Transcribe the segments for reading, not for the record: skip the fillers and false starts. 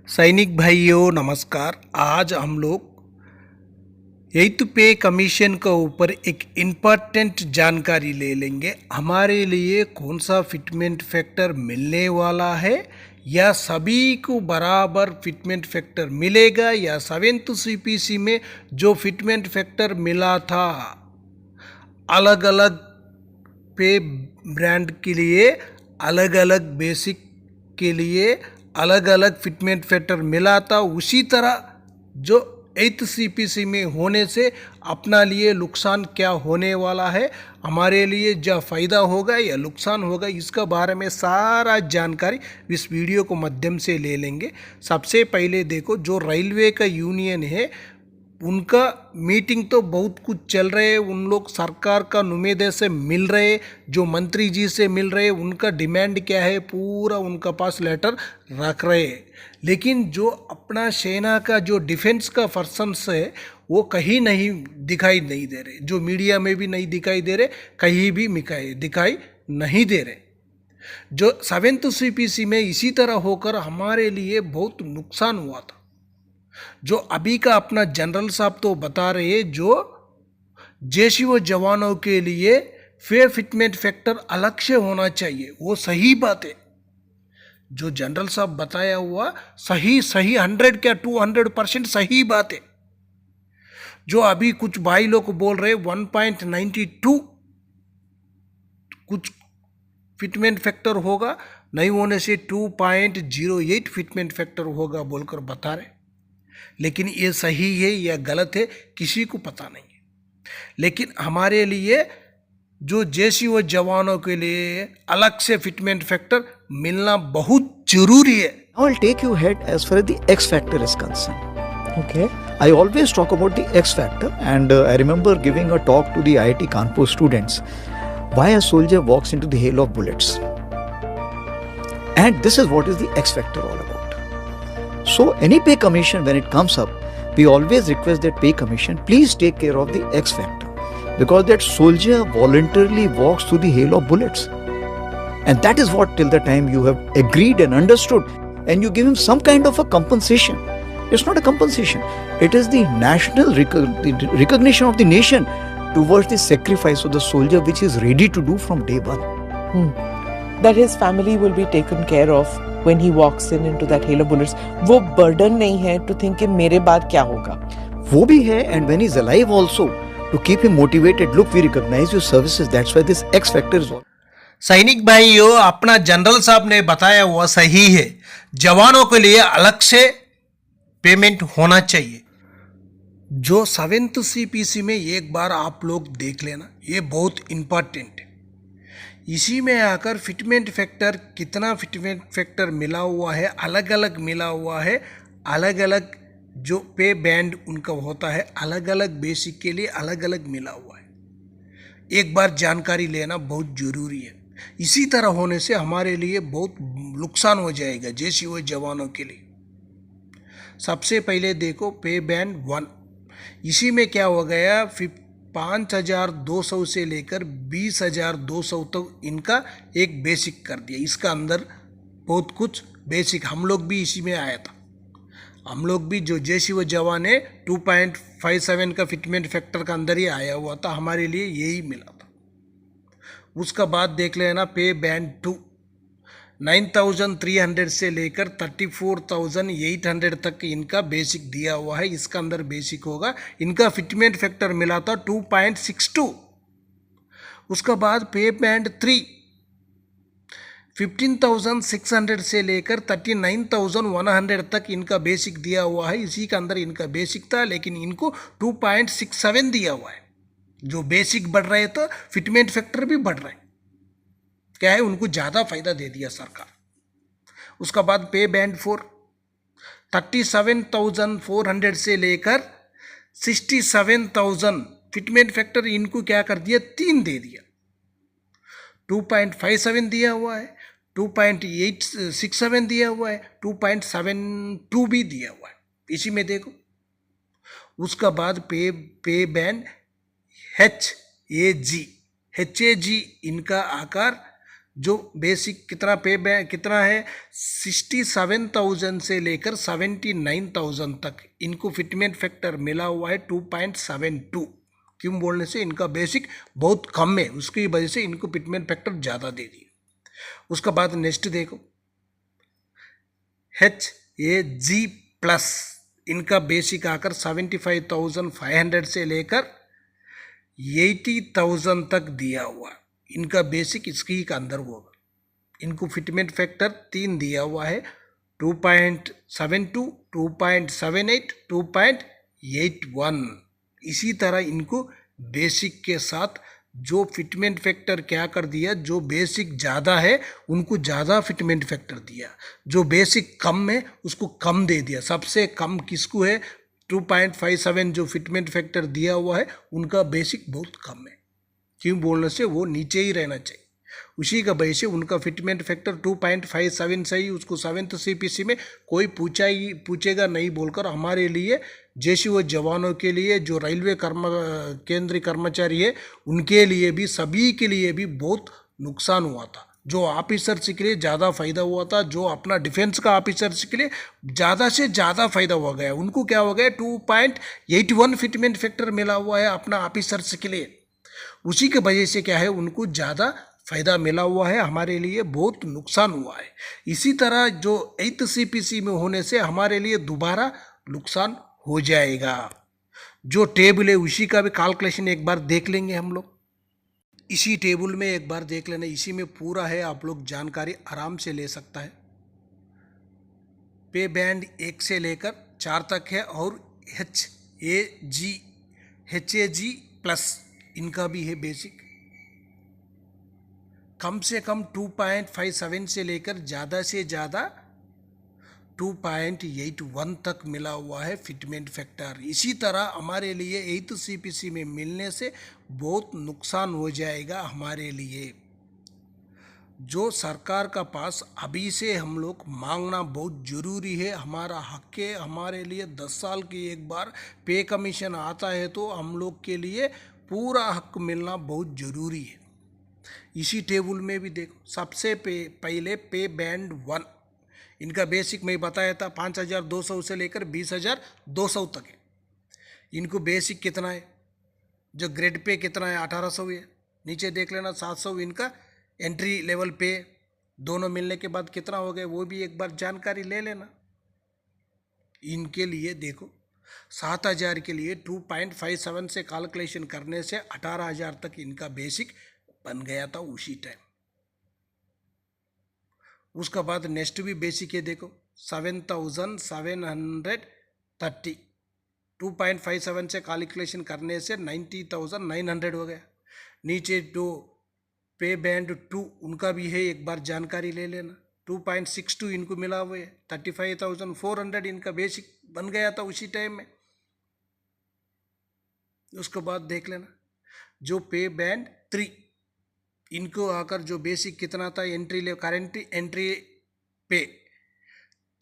सैनिक भाइयों नमस्कार। आज हम लोग एथ पे कमीशन के ऊपर एक इम्पॉर्टेंट जानकारी ले लेंगे। हमारे लिए कौन सा फिटमेंट फैक्टर मिलने वाला है, या सभी को बराबर फिटमेंट फैक्टर मिलेगा, या सेवेंथ सीपीसी में जो फिटमेंट फैक्टर मिला था अलग अलग पे ब्रांड के लिए, अलग अलग बेसिक के लिए अलग अलग फिटमेंट फैक्टर मिला था, उसी तरह जो एथ सीपीसी में होने से अपना लिए नुकसान क्या होने वाला है, हमारे लिए जो फ़ायदा होगा या नुकसान होगा, इसका बारे में सारा जानकारी इस वीडियो को माध्यम से ले लेंगे। सबसे पहले देखो, जो रेलवे का यूनियन है उनका मीटिंग तो बहुत कुछ चल रहे हैं। उन लोग सरकार का नुमाइंदे से मिल रहे, जो मंत्री जी से मिल रहे, उनका डिमांड क्या है पूरा उनका पास लेटर रख रहे हैं। लेकिन जो अपना सेना का जो डिफेंस का पर्सन्स है वो कहीं नहीं दिखाई नहीं दे रहे, जो मीडिया में भी नहीं दिखाई दे रहे, कहीं भी दिखाई नहीं दे रहे। जो सेवेंथ सीपीसी में इसी तरह होकर हमारे लिए बहुत नुकसान हुआ था। जो अभी का अपना जनरल साहब तो बता रहे हैं, जो जेसीओ जवानों के लिए फेयर फिटमेंट फैक्टर अलग से होना चाहिए, वो सही बात है। जो जनरल साहब बताया हुआ सही 100 क्या 200% सही बात है। जो अभी कुछ भाई लोग बोल रहे 1.92 कुछ फिटमेंट फैक्टर होगा, नहीं होने से 2.08 फिटमेंट फैक्टर होगा बोलकर बता रहे। लेकिन ये सही है या गलत है किसी को पता नहीं है। लेकिन हमारे लिए जो जेसीओ जवानों के लिए अलग से फिटमेंट फैक्टर मिलना बहुत जरूरी है। I will take you ahead as far as the X factor is concerned. Okay. I always talk about the X factor, and I remember giving a talk to the IIT Kanpur students why a soldier walks into the hail of bullets. And this is what is the X factor all about. So any pay commission, when it comes up, we always request that pay commission please take care of the X factor, because that soldier voluntarily walks through the hail of bullets, and that is what till the time you have agreed and understood and you give him some kind of a compensation. It's not a compensation, it is the national recognition of the nation towards the sacrifice of the soldier which is ready to do from day one. That his family will be taken care of when he walks into that hail of bullets. वो burden नहीं है to think कि मेरे बाद क्या होगा. वो भी है, and when he's alive also to keep him motivated. Look, we recognize your services, that's why this X factor is all. सैनिक भाइयों, अपना जनरल साहब ने बताया हुआ सही है, जवानों के लिए अलग से पेमेंट होना चाहिए। जो सेवेंथ सीपीसी में एक बार आप लोग देख लेना, ये बहुत इम्पॉर्टेंट है। इसी में आकर फिटमेंट फैक्टर, कितना फिटमेंट फैक्टर मिला हुआ है, अलग अलग मिला हुआ है, अलग अलग जो पे बैंड उनका होता है, अलग अलग बेसिक के लिए अलग अलग मिला हुआ है। एक बार जानकारी लेना बहुत ज़रूरी है। इसी तरह होने से हमारे लिए बहुत नुकसान हो जाएगा जेसीओ जवानों के लिए। सबसे पहले देखो पे बैंड 1, इसी में क्या हो गया, 5,200 से लेकर 20,200 तक इनका एक बेसिक कर दिया। इसका अंदर बहुत कुछ बेसिक हम लोग भी इसी में आया था। हम लोग भी जो जेसीओ जवान है 2.57 का फिटमेंट फैक्टर का अंदर ही आया हुआ था, हमारे लिए यही मिला था। उसका बाद देख लेना पे बैंड 2, 9,300 से लेकर 34,800 तक इनका बेसिक दिया हुआ है। इसका अंदर बेसिक होगा, इनका फिटमेंट फैक्टर मिला था 2.62। उसका बाद पे बैंड 3, 15,600 से लेकर 39,100 तक इनका बेसिक दिया हुआ है। इसी के अंदर इनका बेसिक था, लेकिन इनको 2.67 दिया हुआ है। जो बेसिक बढ़ रहे तो फिटमेंट फैक्टर भी बढ़ रहे, क्या है, उनको ज़्यादा फायदा दे दिया सरकार। उसका बाद पे बैंड 4, 37,400 से लेकर 67,000 फिटमेंट फैक्टर इनको क्या कर दिया, 3 दे दिया। 2.57 दिया हुआ है, 2.867 दिया हुआ है, 2.72 भी दिया हुआ है। इसी में देखो। उसका बाद पे बैंड HAG इनका आकार जो बेसिक कितना कितना है 67,000 से लेकर 79,000 तक इनको फिटमेंट फैक्टर मिला हुआ है 2.72। क्यों बोलने से इनका बेसिक बहुत कम है, उसकी वजह से इनको फिटमेंट फैक्टर ज़्यादा दे दिए। उसका बाद नेक्स्ट देखो HAG प्लस, इनका बेसिक आकर 75,500 से लेकर 80,000 तक दिया हुआ। इनका बेसिक इसकी के अंदर होगा। इनको फिटमेंट फैक्टर 3 दिया हुआ है 2.72, 2.78, 2.81। इसी तरह इनको बेसिक के साथ जो फिटमेंट फैक्टर क्या कर दिया, जो बेसिक ज़्यादा है उनको ज़्यादा फिटमेंट फैक्टर दिया, जो बेसिक कम है उसको कम दे दिया। सबसे कम किसको है 2.57 जो फिटमेंट फैक्टर दिया हुआ है उनका बेसिक बहुत कम है। क्यों बोलने से वो नीचे ही रहना चाहिए, उसी का वजह से उनका फिटमेंट फैक्टर 2.57 से ही उसको 7th CPC में कोई पूछेगा नहीं बोलकर हमारे लिए जैसे वो जवानों के लिए जो रेलवे केंद्रीय कर्मचारी है उनके लिए भी सभी के लिए भी बहुत नुकसान हुआ था। जो ऑफिसर्स के लिए ज़्यादा फायदा हुआ था, जो अपना डिफेंस का ऑफिसर्स के लिए ज़्यादा से ज़्यादा फायदा हो गया। उनको क्या हो गया 2.81 फिटमेंट फैक्टर मिला हुआ है अपना ऑफिसर्स के लिए, उसी के वजह से क्या है उनको ज़्यादा फायदा मिला हुआ है, हमारे लिए बहुत नुकसान हुआ है। इसी तरह जो 8th CPC में होने से हमारे लिए दोबारा नुकसान हो जाएगा। जो टेबल है उसी का भी कैलकुलेशन एक बार देख लेंगे हम लोग। इसी टेबल में एक बार देख लेना, इसी में पूरा है, आप लोग जानकारी आराम से ले सकता है। पे बैंड 1 से लेकर 4 तक है और HAG प्लस इनका भी है बेसिक। कम से कम 2.57 से लेकर ज़्यादा से ज़्यादा 2.81 तक मिला हुआ है फिटमेंट फैक्टर। इसी तरह हमारे लिए 8th CPC में मिलने से बहुत नुकसान हो जाएगा हमारे लिए। जो सरकार का पास अभी से हम लोग मांगना बहुत ज़रूरी है, हमारा हक है। हमारे लिए 10 साल की एक बार पे कमीशन आता है तो हम लोग के लिए पूरा हक मिलना बहुत ज़रूरी है। इसी टेबल में भी देखो, सबसे पहले पे बैंड 1 इनका बेसिक मैं बताया था 5,200 से लेकर 20,200 तक है। इनको बेसिक कितना है, जो ग्रेड पे कितना है 1,800 है। नीचे देख लेना 700 इनका एंट्री लेवल पे, दोनों मिलने के बाद कितना हो गया वो भी एक बार जानकारी ले लेना। इनके लिए देखो 7,000 के लिए 2.57 से कैलकुलेशन करने से 18,000 तक इनका बेसिक बन गया था उसी टाइम। उसका बाद नेक्स्ट भी बेसिक है देखो 7,730, 2.57 से कैलकुलेशन करने से 90,900 हो गया। नीचे जो पे बैंड 2 उनका भी है, एक बार जानकारी ले लेना। 2.62 इनको मिला हुआ है, 35,400 इनका बेसिक बन गया था उसी टाइम में। उसके बाद देख लेना जो पे बैंड 3 इनको आकर जो बेसिक कितना था करेंट एंट्री पे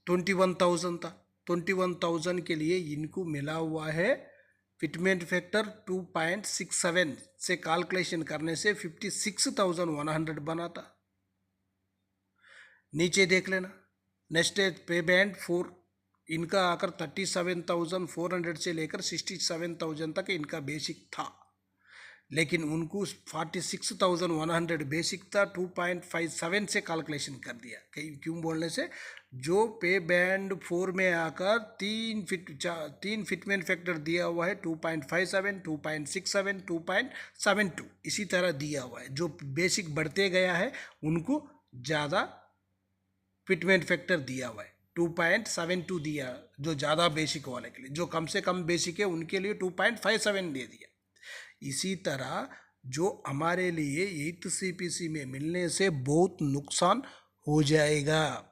21,000 था। 21,000 के लिए इनको मिला हुआ है फिटमेंट फैक्टर 2.67 से कैलकुलेशन करने से 56,100 बना था। नीचे देख लेना नेक्स्ट पे बैंड 4 इनका आकर 37,400 से लेकर 67,000 तक इनका बेसिक था, लेकिन उनको 46,100 बेसिक था, 2.57 से कैलकुलेशन कर दिया। क्यों बोलने से जो पे बैंड 4 में आकर 3 फिटमेंट फैक्टर दिया हुआ है 2.57, 2.67, 2.72 इसी तरह दिया हुआ है। जो बेसिक बढ़ते गया है उनको ज़्यादा फिटमेंट फैक्टर दिया हुआ है, 2.72 दिया जो ज़्यादा बेसिक वाले के लिए। जो कम से कम बेसिक है उनके लिए 2.57 दे दिया। इसी तरह जो हमारे लिए 8th CPC में मिलने से बहुत नुकसान हो जाएगा।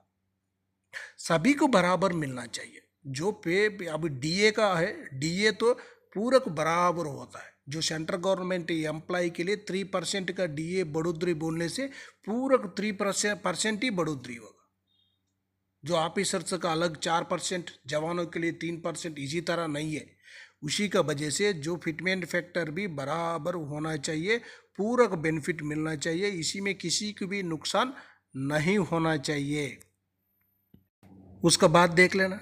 सभी को बराबर मिलना चाहिए। जो पे अब DA का है, DA तो पूरक बराबर होता है। जो सेंट्रल गवर्नमेंट एम्प्लॉय के लिए 3% का DA बढ़ोतरी बोलने से पूरक 3% ही बढ़ोतरी होगा। जो ऑफिसर्स का अलग 4%, जवानों के लिए 3%, इसी तरह नहीं है। उसी का वजह से जो फिटमेंट फैक्टर भी बराबर होना चाहिए, पूरक बेनिफिट मिलना चाहिए, इसी में किसी को भी नुकसान नहीं होना चाहिए। उसका बाद देख लेना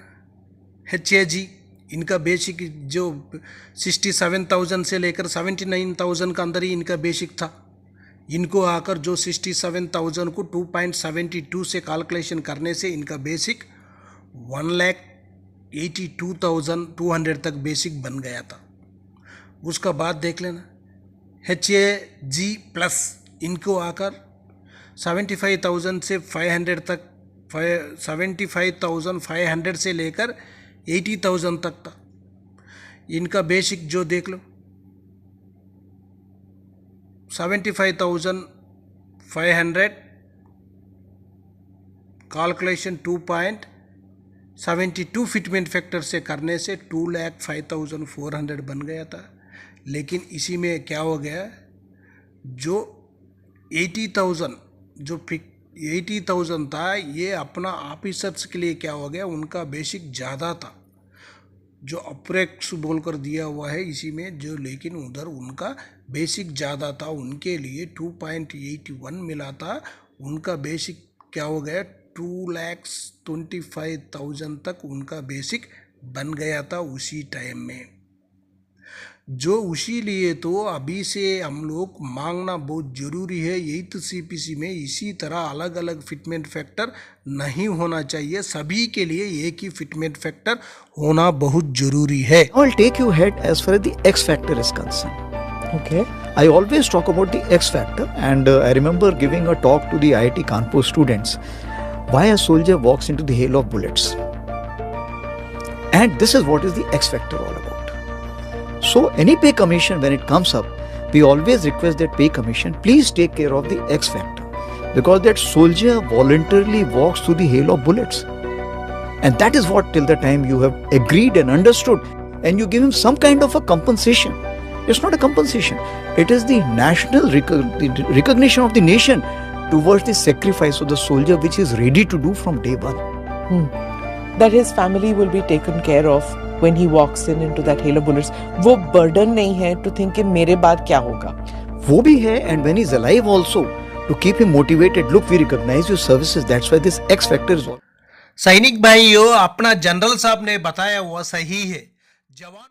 HAG, इनका बेसिक जो 67,000 से लेकर 79,000 का अंदर ही इनका बेसिक था। इनको आकर जो 67,000 को 2.72 से कैलकुलेशन करने से इनका बेसिक 1,82,200 तक बेसिक बन गया था। उसका बाद देख लेना HAG प्लस, इनको आकर 75,000 से 500 तक 75,500 से लेकर 80,000 तक था। इनका बेसिक जो देख लो 75,500 कैलकुलेशन 2.72 फिटमेंट फैक्टर से करने से 2,05,400 बन गया था। लेकिन इसी में क्या हो गया, जो 80,000 था, ये अपना ऑफिसर्स के लिए क्या हो गया, उनका बेसिक ज़्यादा था, जो अप्रेक्स बोलकर दिया हुआ है इसी में जो, लेकिन उधर उनका बेसिक ज़्यादा था, उनके लिए 2.81 मिला था। उनका बेसिक क्या हो गया 2,25,000 तक उनका बेसिक बन गया था उसी टाइम में। जो उसी लिए तो अभी से हम लोग मांगना बहुत ज़रूरी है। 8th CPC में इसी तरह अलग अलग फिटमेंट फैक्टर नहीं होना चाहिए, सभी के लिए एक ही फिटमेंट फैक्टर होना बहुत ज़रूरी है। I'll take you ahead as far as the X factor is concerned. Okay. I always talk about the X factor, and I remember giving a talk to the IIT Kanpur students why a soldier walks into the hail of bullets. And this is what is the X factor all about. So, any pay commission, when it comes up, we always request that pay commission, please take care of the X factor, because that soldier voluntarily walks through the hail of bullets. And that is what, till the time you have agreed and understood, and you give him some kind of a compensation. It's not a compensation. It is the national recognition of the nation towards the sacrifice of the soldier, which is ready to do from day one. That his family will be taken care of when he walks into that hail of bullets. वो burden नहीं है to think कि मेरे बाद क्या होगा. वो भी है, and when he's alive also, to keep him motivated. Look, we recognize your services. That's why this X factor is all. सैनिक भाइयों, अपना जनरल साहब ने बताया वो सही है। जवान